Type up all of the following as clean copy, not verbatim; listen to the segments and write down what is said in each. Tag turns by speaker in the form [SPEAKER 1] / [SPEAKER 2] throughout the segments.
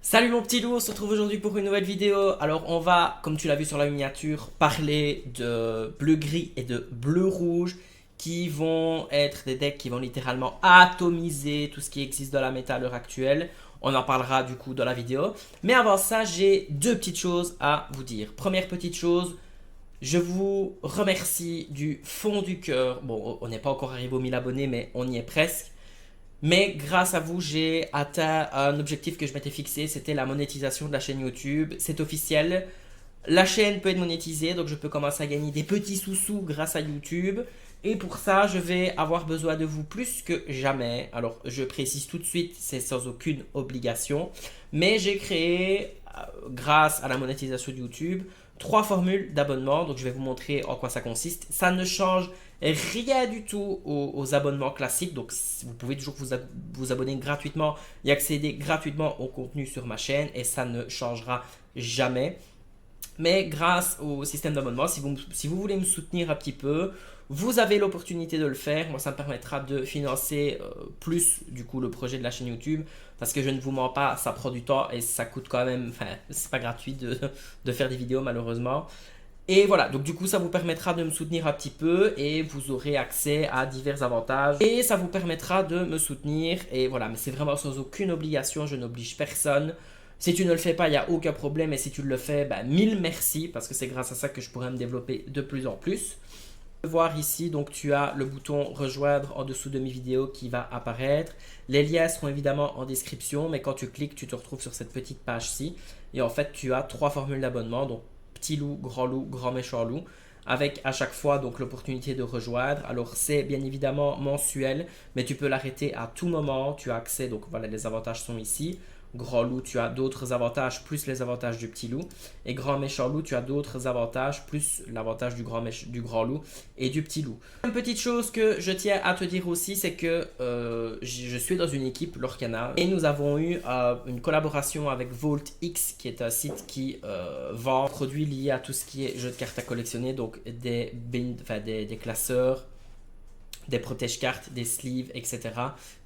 [SPEAKER 1] Salut mon petit loup, on se retrouve aujourd'hui pour une nouvelle vidéo. Alors on va, comme tu l'as vu sur la miniature, parler de bleu-gris et de bleu-rouge qui vont être des decks qui vont littéralement atomiser tout ce qui existe dans la méta à l'heure actuelle. On en parlera du coup dans la vidéo. Mais avant ça, j'ai deux petites choses à vous dire. Première petite chose, je vous remercie du fond du cœur. Bon, on n'est pas encore arrivé aux 1000 abonnés, mais on y est presque. Mais grâce à vous, j'ai atteint un objectif que je m'étais fixé, c'était la monétisation de la chaîne YouTube. C'est officiel. La chaîne peut être monétisée, donc je peux commencer à gagner des petits sous-sous grâce à YouTube. Et pour ça, je vais avoir besoin de vous plus que jamais. Alors, je précise tout de suite, c'est sans aucune obligation. Mais j'ai créé, grâce à la monétisation de YouTube, trois formules d'abonnement. Donc, je vais vous montrer en quoi ça consiste. Ça ne change rien du tout aux abonnements classiques. Donc, vous pouvez toujours vous abonner gratuitement et accéder gratuitement au contenu sur ma chaîne. Et ça ne changera jamais. Mais grâce au système d'abonnement, si vous voulez me soutenir un petit peu, vous avez l'opportunité de le faire. Moi, ça me permettra de financer plus du coup le projet de la chaîne YouTube. Parce que je ne vous mens pas, ça prend du temps et ça coûte quand même, enfin, c'est pas gratuit de faire des vidéos malheureusement. Et voilà, donc du coup ça vous permettra de me soutenir un petit peu et vous aurez accès à divers avantages. Et ça vous permettra de me soutenir et voilà, mais c'est vraiment sans aucune obligation, je n'oblige personne. Si tu ne le fais pas, il n'y a aucun problème et si tu le fais, bah, mille merci parce que c'est grâce à ça que je pourrais me développer de plus en plus. Voir ici, donc tu as le bouton rejoindre en dessous de mes vidéos qui va apparaître. Les liens seront évidemment en description, mais quand tu cliques, tu te retrouves sur cette petite page-ci. Et en fait, tu as trois formules d'abonnement, donc petit loup, grand méchant loup, avec à chaque fois donc l'opportunité de rejoindre. Alors c'est bien évidemment mensuel, mais tu peux l'arrêter à tout moment. Tu as accès, donc voilà, les avantages sont ici. Grand loup, tu as d'autres avantages plus les avantages du petit loup. Et grand méchant loup, tu as d'autres avantages plus l'avantage du grand loup et du petit loup. Une petite chose que je tiens à te dire aussi, c'est que je suis dans une équipe Lorcana et nous avons eu une collaboration avec VaultX qui est un site qui vend produits liés à tout ce qui est jeux de cartes à collectionner, donc des classeurs, des protège-cartes, des sleeves, etc.,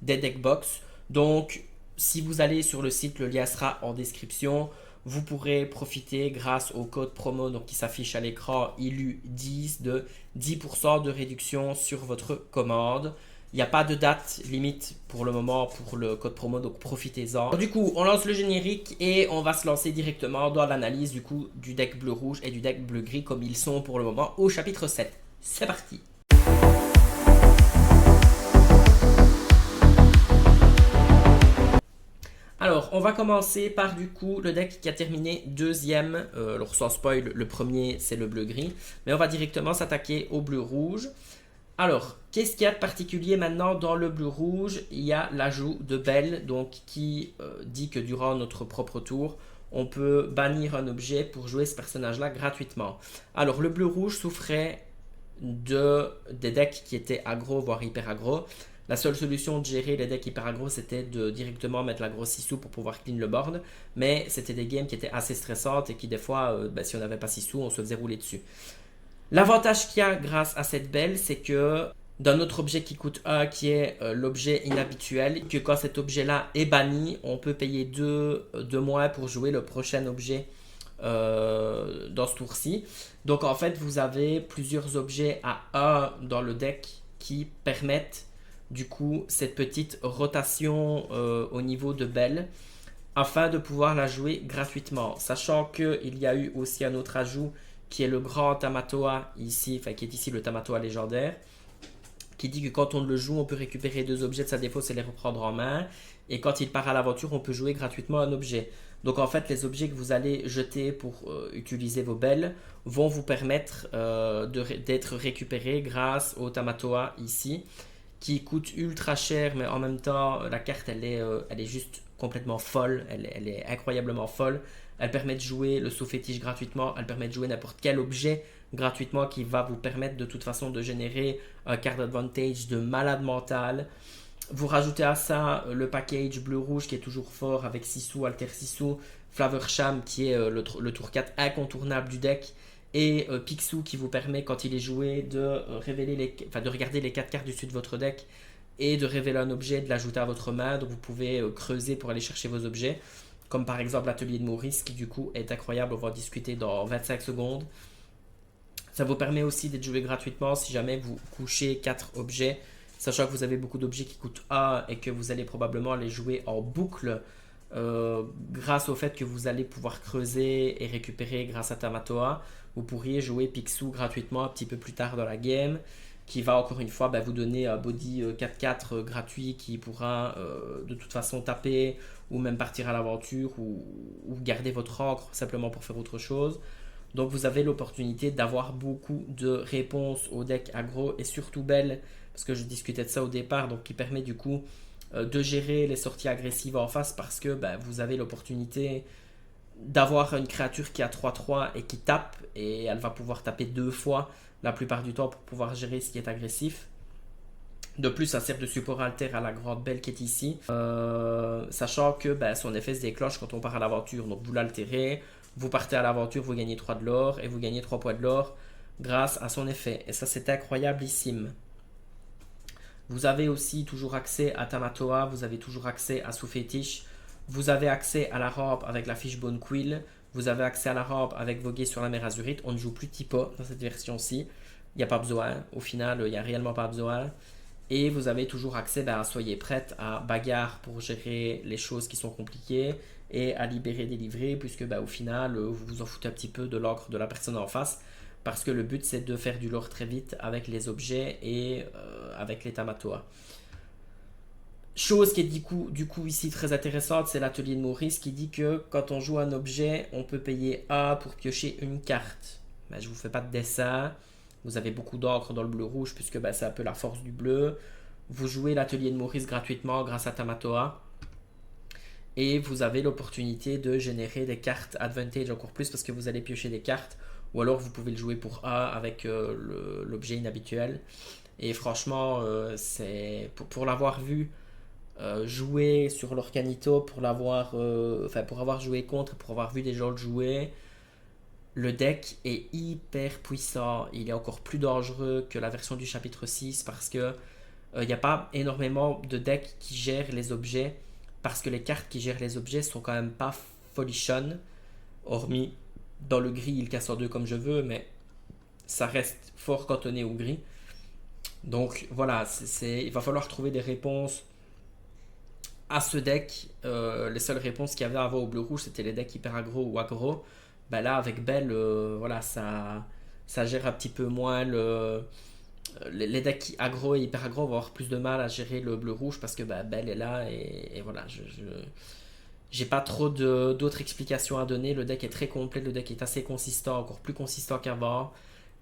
[SPEAKER 1] des deckbox. Donc si vous allez sur le site, le lien sera en description. Vous pourrez profiter grâce au code promo donc, qui s'affiche à l'écran ILU10 de 10% de réduction sur votre commande. Il n'y a pas de date limite pour le moment pour le code promo, donc profitez-en. Du coup, on lance le générique et on va se lancer directement dans l'analyse du coup du deck bleu-rouge et du deck bleu-gris comme ils sont pour le moment au chapitre 7. C'est parti! Alors, on va commencer par du coup le deck qui a terminé deuxième. Alors, sans spoil, le premier c'est le bleu-gris. Mais on va directement s'attaquer au bleu-rouge. Alors, qu'est-ce qu'il y a de particulier maintenant dans le bleu-rouge? Il y a l'ajout de Belle, donc qui dit que durant notre propre tour, on peut bannir un objet pour jouer ce personnage-là gratuitement. Alors, le bleu-rouge souffrait des decks qui étaient aggro, voire hyper aggro. La seule solution de gérer les decks hyper aggro, c'était de directement mettre la grosse Sissou pour pouvoir clean le board. Mais c'était des games qui étaient assez stressantes et qui, des fois, si on n'avait pas Sissou, on se faisait rouler dessus. L'avantage qu'il y a grâce à cette belle, c'est que d'un autre objet qui coûte 1, qui est l'objet inhabituel, que quand cet objet-là est banni, on peut payer 2 de moins pour jouer le prochain objet dans ce tour-ci. Donc en fait, vous avez plusieurs objets à 1 dans le deck qui permettent du coup cette petite rotation au niveau de Belle afin de pouvoir la jouer gratuitement. Sachant qu'il y a eu aussi un autre ajout qui est le grand Tamatoa ici, enfin qui est ici le Tamatoa légendaire, qui dit que quand on le joue, on peut récupérer 2 objets de sa défausse et les reprendre en main. Et quand il part à l'aventure, on peut jouer gratuitement un objet. Donc en fait, les objets que vous allez jeter pour utiliser vos belles vont vous permettre d'être récupérés grâce au Tamatoa ici, qui coûte ultra cher, mais en même temps, la carte, elle est juste complètement folle. Elle est incroyablement folle. Elle permet de jouer le sous-fétiche gratuitement. Elle permet de jouer n'importe quel objet gratuitement qui va vous permettre de toute façon de générer un card advantage de malade mental. Vous rajoutez à ça le package bleu-rouge qui est toujours fort avec Sissou, Alter Sissou, Flavorsham qui est le tour 4 incontournable du deck et Picsou qui vous permet quand il est joué de regarder les 4 cartes du dessus de votre deck et de révéler un objet, de l'ajouter à votre main. Donc vous pouvez creuser pour aller chercher vos objets. comme par exemple l'atelier de Maurice qui du coup est incroyable, on va en discuter dans 25 secondes. Ça vous permet aussi d'être joué gratuitement si jamais vous couchez 4 objets, sachant que vous avez beaucoup d'objets qui coûtent 1 et que vous allez probablement les jouer en boucle grâce au fait que vous allez pouvoir creuser et récupérer grâce à Tamatoa. Vous pourriez jouer Picsou gratuitement un petit peu plus tard dans la game, qui va encore une fois vous donner un body 4-4 gratuit qui pourra de toute façon taper ou même partir à l'aventure ou garder votre encre simplement pour faire autre chose. Donc vous avez l'opportunité d'avoir beaucoup de réponses au deck aggro et surtout belle, parce que je discutais de ça au départ, donc qui permet du coup de gérer les sorties agressives en face parce que vous avez l'opportunité d'avoir une créature qui a 3-3 et qui tape et elle va pouvoir taper 2 fois la plupart du temps pour pouvoir gérer ce qui est agressif. De plus, ça sert de support alter à la grande belle qui est ici, sachant que son effet se déclenche quand on part à l'aventure. Donc vous l'altérez, vous partez à l'aventure, vous gagnez 3 de l'or et vous gagnez 3 points de l'or grâce à son effet. Et ça, c'est incroyablissime. Vous avez aussi toujours accès à Tamatoa, vous avez toujours accès à Soufetish, vous avez accès à la rampe avec la Fishbone Quill, vous avez accès à la rampe avec Voguer sur la mer Azurite. On ne joue plus Tipo dans cette version-ci, il n'y a pas besoin, au final, il n'y a réellement pas besoin. Et vous avez toujours accès à Soyez prête à Bagarre pour gérer les choses qui sont compliquées et à libérer des livrets, puisque au final, vous vous en foutez un petit peu de l'encre de la personne en face. Parce que le but c'est de faire du lore très vite avec les objets et avec les Tamatoa. Chose qui est du coup ici très intéressante, c'est l'atelier de Maurice qui dit que quand on joue un objet, on peut payer A pour piocher une carte. Je vous fais pas de dessin, vous avez beaucoup d'encre dans le bleu-rouge puisque c'est un peu la force du bleu. Vous jouez l'atelier de Maurice gratuitement grâce à Tamatoa. Et vous avez l'opportunité de générer des cartes advantage encore plus parce que vous allez piocher des cartes. Ou alors vous pouvez le jouer pour A avec l'objet inhabituel. Et franchement, c'est pour l'avoir vu jouer sur l'Orcanito, pour avoir joué contre, pour avoir vu des gens le jouer, le deck est hyper puissant. Il est encore plus dangereux que la version du chapitre 6 parce que il n'y a pas énormément de decks qui gèrent les objets parce que les cartes qui gèrent les objets sont quand même pas folichonnes, hormis dans le gris il casse en deux comme je veux, mais ça reste fort cantonné au gris. Donc voilà, il va falloir trouver des réponses à ce deck. Les seules réponses qu'il y avait avant au bleu-rouge, c'était les decks hyper aggro ou aggro. Là, avec Belle, voilà, ça gère un petit peu moins les decks aggro et hyper aggro vont avoir plus de mal à gérer le bleu-rouge parce que Belle est là et voilà, j'ai pas trop d'autres explications à donner. Le deck est très complet, le deck est assez consistant, encore plus consistant qu'avant.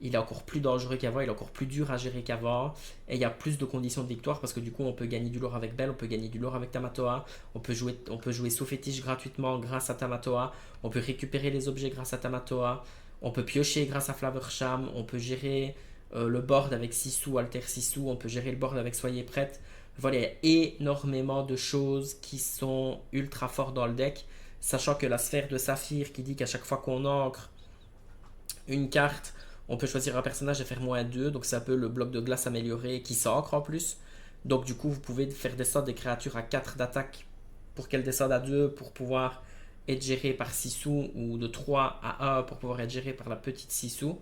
[SPEAKER 1] Il est encore plus dangereux qu'avant, il est encore plus dur à gérer qu'avant. Et il y a plus de conditions de victoire parce que du coup, on peut gagner du lore avec Belle, on peut gagner du lore avec Tamatoa. On peut jouer Soufetish gratuitement grâce à Tamatoa. On peut récupérer les objets grâce à Tamatoa. On peut piocher grâce à Flowersham. On peut gérer le board avec Sissou, Alter Sissou. On peut gérer le board avec Soyez prête. Voilà, il y a énormément de choses qui sont ultra fortes dans le deck. Sachant que la sphère de Saphir qui dit qu'à chaque fois qu'on ancre une carte, on peut choisir un personnage et faire -2, donc c'est un peu le bloc de glace amélioré qui s'ancre en plus. Donc du coup, vous pouvez faire descendre des créatures à 4 d'attaque pour qu'elles descendent à 2 pour pouvoir être gérées par Sissou, ou de 3 à 1 pour pouvoir être gérées par la petite Sissou.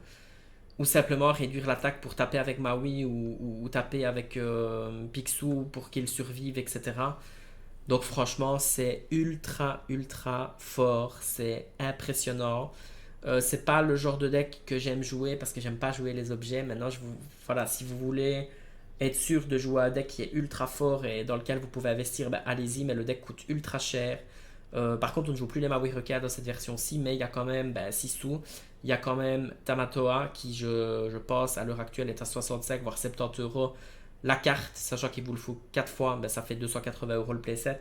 [SPEAKER 1] Ou simplement réduire l'attaque pour taper avec Maui ou taper avec Picsou pour qu'il survive, etc. Donc franchement, c'est ultra fort, c'est impressionnant. C'est pas le genre de deck que j'aime jouer parce que j'aime pas jouer les objets. Maintenant, voilà, si vous voulez être sûr de jouer un deck qui est ultra fort et dans lequel vous pouvez investir, allez-y, mais le deck coûte ultra cher. Par contre, on ne joue plus les Maui Reca dans cette version-ci, mais il y a quand même Sissou, il y a quand même Tamatoa qui, je pense, à l'heure actuelle est à 65 voire 70 euros la carte, sachant qu'il vous le faut 4 fois, ça fait 280 euros le playset.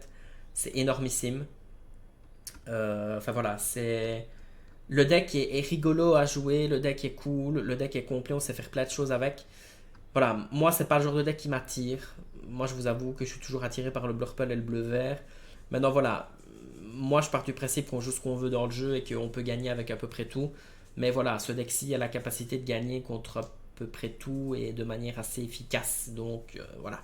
[SPEAKER 1] C'est énormissime. Enfin voilà, c'est. Le deck est rigolo à jouer, le deck est cool, le deck est complet, on sait faire plein de choses avec. Voilà, moi c'est pas le genre de deck qui m'attire. Moi je vous avoue que je suis toujours attiré par le bleu purple et le bleu vert. Maintenant voilà, moi je pars du principe qu'on joue ce qu'on veut dans le jeu et qu'on peut gagner avec à peu près tout. Mais voilà, ce deck-ci a la capacité de gagner contre à peu près tout et de manière assez efficace. Donc voilà.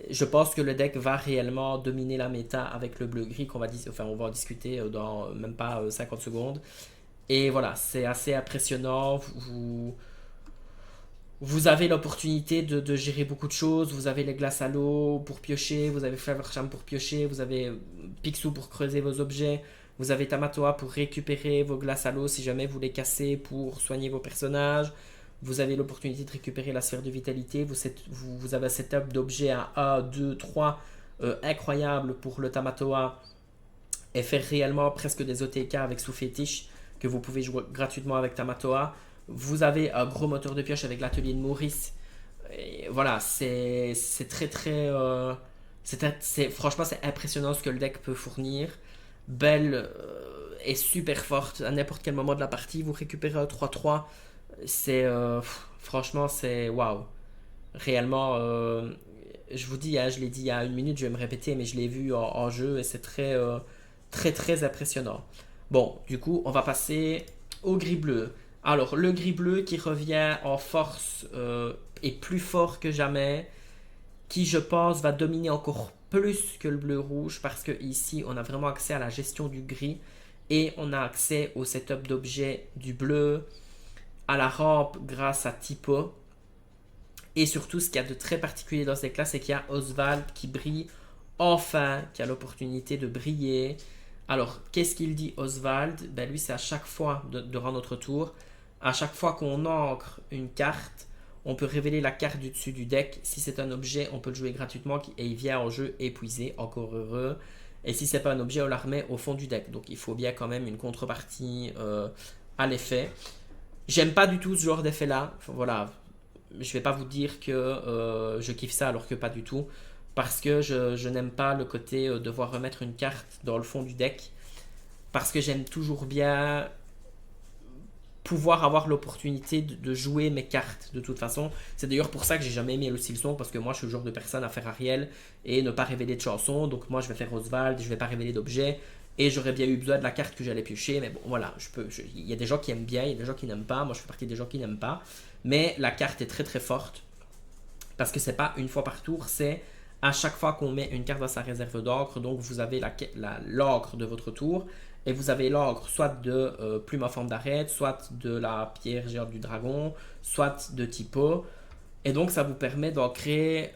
[SPEAKER 1] je pense que le deck va réellement dominer la méta avec le bleu-gris on va en discuter dans même pas 50 secondes. Et voilà, c'est assez impressionnant. Vous avez l'opportunité de gérer beaucoup de choses. Vous avez les glaces à l'eau pour piocher, vous avez Flavorsham pour piocher, vous avez Picsou pour creuser vos objets, vous avez Tamatoa pour récupérer vos glaces à l'eau si jamais vous les cassez pour soigner vos personnages. Vous avez l'opportunité de récupérer la sphère de vitalité. Vous avez un setup d'objets à 1, 2, 3 incroyable pour le Tamatoa et faire réellement presque des OTK avec sous fétiche que vous pouvez jouer gratuitement avec Tamatoa. Vous avez un gros moteur de pioche avec l'atelier de Maurice. Et voilà, c'est très très. Franchement, c'est impressionnant ce que le deck peut fournir. Belle est super forte. À n'importe quel moment de la partie, vous récupérez un 3-3. Franchement, c'est waouh. Réellement, je vous dis, hein, je l'ai dit il y a une minute, je vais me répéter, mais je l'ai vu en jeu et c'est très très impressionnant. Bon, du coup, on va passer au gris-bleu. Alors, le gris-bleu qui revient en force est plus fort que jamais, qui je pense va dominer encore plus que le bleu-rouge parce que ici, on a vraiment accès à la gestion du gris et on a accès au setup d'objets du bleu, à la rampe grâce à Typo. Et surtout, ce qu'il y a de très particulier dans ce deck-là, c'est qu'il y a Oswald qui brille enfin, qui a l'opportunité de briller. Alors, qu'est-ce qu'il dit Oswald? Ben lui, c'est à chaque fois, durant notre tour, à chaque fois qu'on ancre une carte, on peut révéler la carte du dessus du deck. Si c'est un objet, on peut le jouer gratuitement et il vient en jeu épuisé, encore heureux. Et si c'est pas un objet, on la remet au fond du deck. Donc il faut bien quand même une contrepartie à l'effet. J'aime pas du tout ce genre d'effet-là. Voilà, je vais pas vous dire que je kiffe ça alors que pas du tout. Parce que je n'aime pas le côté de devoir remettre une carte dans le fond du deck. Parce que j'aime toujours bien pouvoir avoir l'opportunité de jouer mes cartes de toute façon. C'est d'ailleurs pour ça que j'ai jamais aimé le Silson, parce que moi je suis le genre de personne à faire Ariel et ne pas révéler de chansons. Donc moi je vais faire Oswald, je vais pas révéler d'objets et j'aurais bien eu besoin de la carte que j'allais piocher. Mais bon voilà, il y a des gens qui aiment bien, il y a des gens qui n'aiment pas. Moi je fais partie des gens qui n'aiment pas. Mais la carte est très très forte parce que c'est pas une fois par tour, c'est à chaque fois qu'on met une carte dans sa réserve d'encre. Donc vous avez l'encre de votre tour et vous avez l'encre soit de plume en forme d'arête, soit de la pierre géante du dragon, soit de Typo. Et donc ça vous permet d'en créer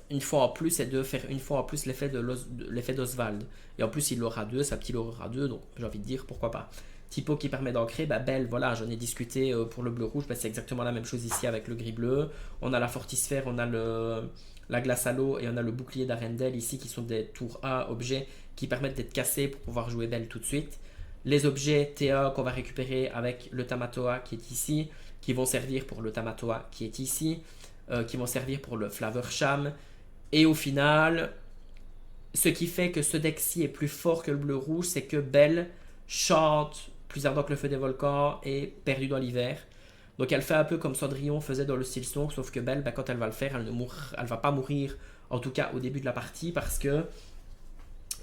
[SPEAKER 1] une fois en plus et de faire une fois en plus l'effet d'Oswald. Et en plus il l'aura deux, sa petite l'aura deux, donc j'ai envie de dire pourquoi pas. Typo qui permet d'ancrer, bah Belle, voilà, j'en ai discuté pour le bleu-rouge, bah c'est exactement la même chose ici avec le gris-bleu. On a la fortisphère, on a la glace à l'eau et on a le bouclier d'Arendelle ici qui sont des tours A objets qui permettent d'être cassés pour pouvoir jouer Belle tout de suite. Les objets TA qu'on va récupérer avec le Tamatoa qui est ici, qui vont servir pour le Tamatoa qui est ici, qui vont servir pour le Flavorsham. Et au final, ce qui fait que ce deck-ci est plus fort que le bleu-rouge, c'est que Belle chante plus ardent que le feu des volcans et perdu dans l'hiver. Donc elle fait un peu comme Cendrillon faisait dans le style Song, sauf que Belle, bah, quand elle va le faire, elle va pas mourir, en tout cas au début de la partie, parce que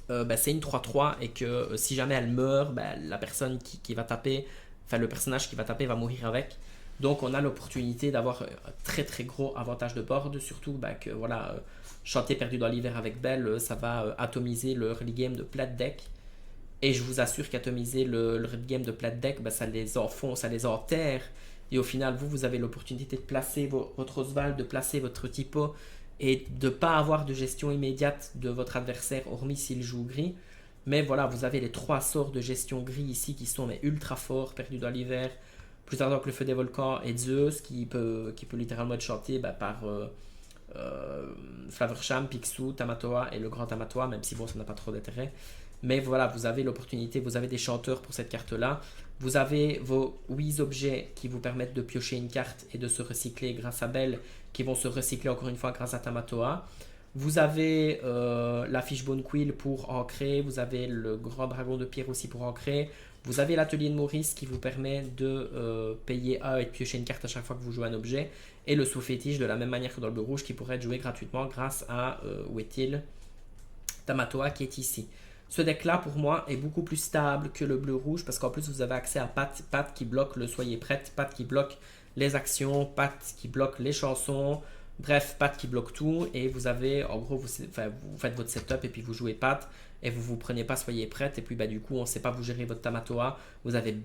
[SPEAKER 1] bah, c'est une 3-3 et que si jamais elle meurt, bah, la personne qui va taper, enfin le personnage qui va taper va mourir avec. Donc on a l'opportunité d'avoir un très très gros avantage de board, surtout bah, que voilà, chanter perdu dans l'hiver avec Belle, ça va atomiser le early game de plat deck. Et je vous assure qu'atomiser le early game de plat deck, bah, ça les enfonce, ça les enterre. Et au final, vous avez l'opportunité de placer votre Oswald, de placer votre Typo et de ne pas avoir de gestion immédiate de votre adversaire, hormis s'il joue gris. Mais voilà, vous avez les trois sorts de gestion gris ici qui sont mais ultra forts, perdu dans l'hiver, plus ardent que le feu des volcans et Zeus qui peut littéralement être chanté bah, par Flavorsham, Picsou, Tamatoa et le grand Tamatoa, même si bon, ça n'a pas trop d'intérêt. Mais voilà, vous avez l'opportunité, vous avez des chanteurs pour cette carte-là. Vous avez vos 8 objets qui vous permettent de piocher une carte et de se recycler grâce à Belle, qui vont se recycler encore une fois grâce à Tamatoa. Vous avez la Fishbone Quill pour ancrer, vous avez le grand dragon de pierre aussi pour ancrer. Vous avez l'atelier de Maurice qui vous permet de payer 1 et de piocher une carte à chaque fois que vous jouez un objet. Et le sous-fétiche de la même manière que dans le bleu rouge qui pourrait être joué gratuitement grâce à, où est-il, Tamatoa qui est ici. Ce deck-là, pour moi, est beaucoup plus stable que le bleu-rouge parce qu'en plus, vous avez accès à Pat qui bloque le Soyez prête, Pat qui bloque les actions, Pat qui bloque les chansons, Bref, Pat qui bloque tout et vous avez, en gros, vous faites votre setup et puis vous jouez Pat et vous prenez pas, soyez prête. Et puis du coup, on ne sait pas vous gérer votre Tamatoa. Vous avez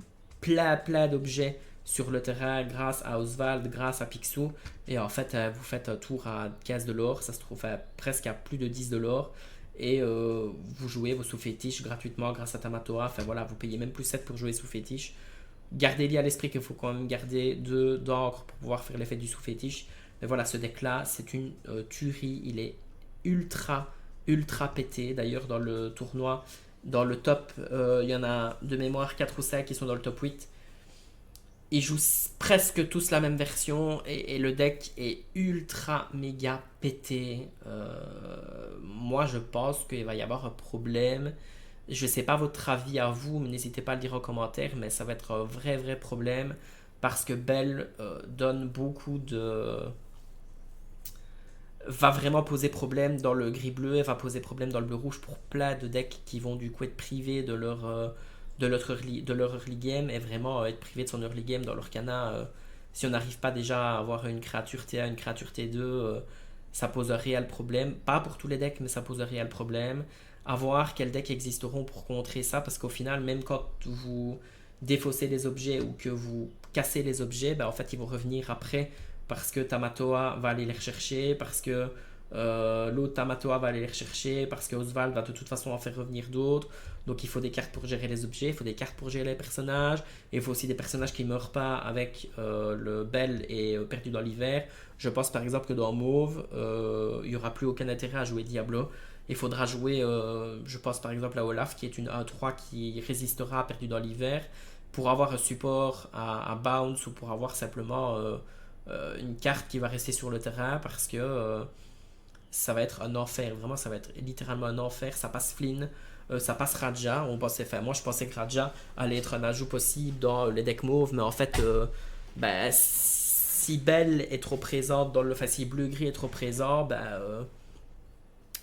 [SPEAKER 1] plein d'objets sur le terrain grâce à Oswald, grâce à Picsou. Et en fait, vous faites un tour à 15 de l'or, ça se trouve presque à plus de 10 de l'or. Et vous jouez vos sous-fétiches gratuitement grâce à Tamatoa. Enfin voilà, vous payez même plus 7 pour jouer sous-fétiche. Gardez bien à l'esprit qu'il faut quand même garder 2 d'encre pour pouvoir faire l'effet du sous-fétiche. Mais voilà, ce deck là, c'est une tuerie. Il est ultra pété. D'ailleurs, dans le tournoi, dans le top, il y en a de mémoire 4 ou 5 qui sont dans le top 8. Ils jouent presque tous la même version et le deck est ultra méga pété. Moi, je pense qu'il va y avoir un problème. Je ne sais pas votre avis à vous, mais n'hésitez pas à le dire en commentaire. Mais ça va être un vrai problème parce que Belle donne beaucoup de. Va vraiment poser problème dans le gris bleu, elle va poser problème dans le bleu rouge pour plein de decks qui vont du coup être privés de leur early game et vraiment être privés de son early game dans leur cana. Si on n'arrive pas déjà à avoir une créature T1, une créature T2, ça pose un réel problème. Pas pour tous les decks, mais ça pose un réel problème. À voir quels decks existeront pour contrer ça, parce qu'au final, même quand vous défaussez les objets ou que vous cassez les objets, en fait, ils vont revenir après parce que Tamatoa va aller les rechercher, parce que l'autre Tamatoa va aller les rechercher, parce que Oswald va de toute façon en faire revenir d'autres. Donc il faut des cartes pour gérer les objets, il faut des cartes pour gérer les personnages, et il faut aussi des personnages qui ne meurent pas avec le Belle et Perdu dans l'hiver. Je pense par exemple que dans Mauve, il n'y aura plus aucun intérêt à jouer Diablo. Il faudra jouer, je pense par exemple à Olaf, qui est une 1-3 qui résistera à Perdu dans l'hiver, pour avoir un support à Bounce ou pour avoir simplement une carte qui va rester sur le terrain parce que ça va être un enfer. Vraiment, ça va être littéralement un enfer. Ça passe Flynn, ça passe Raja. Moi, je pensais que Raja allait être un ajout possible dans les decks mauves, mais en fait, si Belle est trop présente si bleu-gris est trop présent,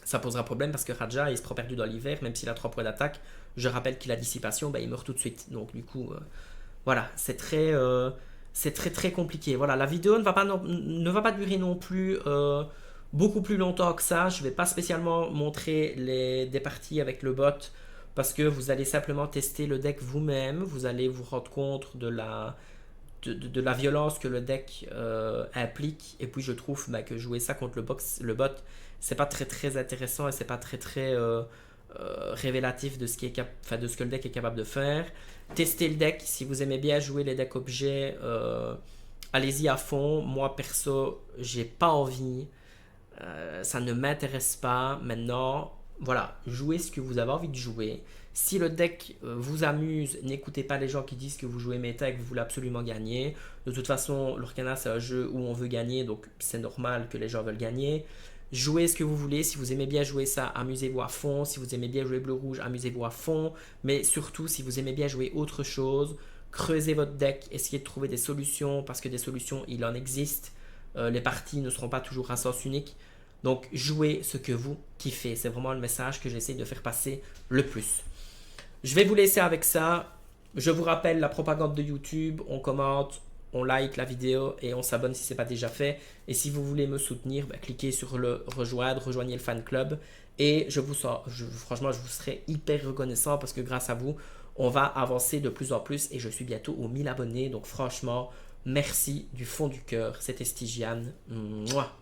[SPEAKER 1] ça posera problème parce que Raja, il se prend perdu dans l'hiver, même s'il a 3 points d'attaque. Je rappelle qu'il a dissipation, il meurt tout de suite. Donc, du coup, voilà, c'est très compliqué. Voilà, la vidéo ne va pas durer non plus beaucoup plus longtemps que ça. Je ne vais pas spécialement montrer des parties avec le bot parce que vous allez simplement tester le deck vous-même. Vous allez vous rendre compte de la violence que le deck implique. Et puis je trouve que jouer ça contre le bot, c'est pas très intéressant et c'est pas très révélatif de ce que le deck est capable de faire. Testez le deck si vous aimez bien jouer les decks objets, allez-y à fond. Moi perso, j'ai pas envie, ça ne m'intéresse pas. Maintenant, voilà, jouez ce que vous avez envie de jouer. Si le deck vous amuse, n'écoutez pas les gens qui disent que vous jouez méta et que vous voulez absolument gagner. De toute façon, l'Orcana c'est un jeu où on veut gagner, donc c'est normal que les gens veulent gagner. Jouez ce que vous voulez, si vous aimez bien jouer ça, amusez-vous à fond. Si vous aimez bien jouer bleu-rouge, amusez-vous à fond. Mais surtout, si vous aimez bien jouer autre chose, creusez votre deck, essayez de trouver des solutions, parce que des solutions, il en existe. Les parties ne seront pas toujours à sens unique. Donc, jouez ce que vous kiffez. C'est vraiment le message que j'essaie de faire passer le plus. Je vais vous laisser avec ça. Je vous rappelle la propagande de YouTube, on commente, on like la vidéo et on s'abonne si ce n'est pas déjà fait. Et si vous voulez me soutenir, cliquez sur le rejoindre, rejoignez le fan club. Et franchement, je vous serai hyper reconnaissant parce que grâce à vous, on va avancer de plus en plus et je suis bientôt aux 1000 abonnés. Donc franchement, merci du fond du cœur. C'était Stygian. Mouah.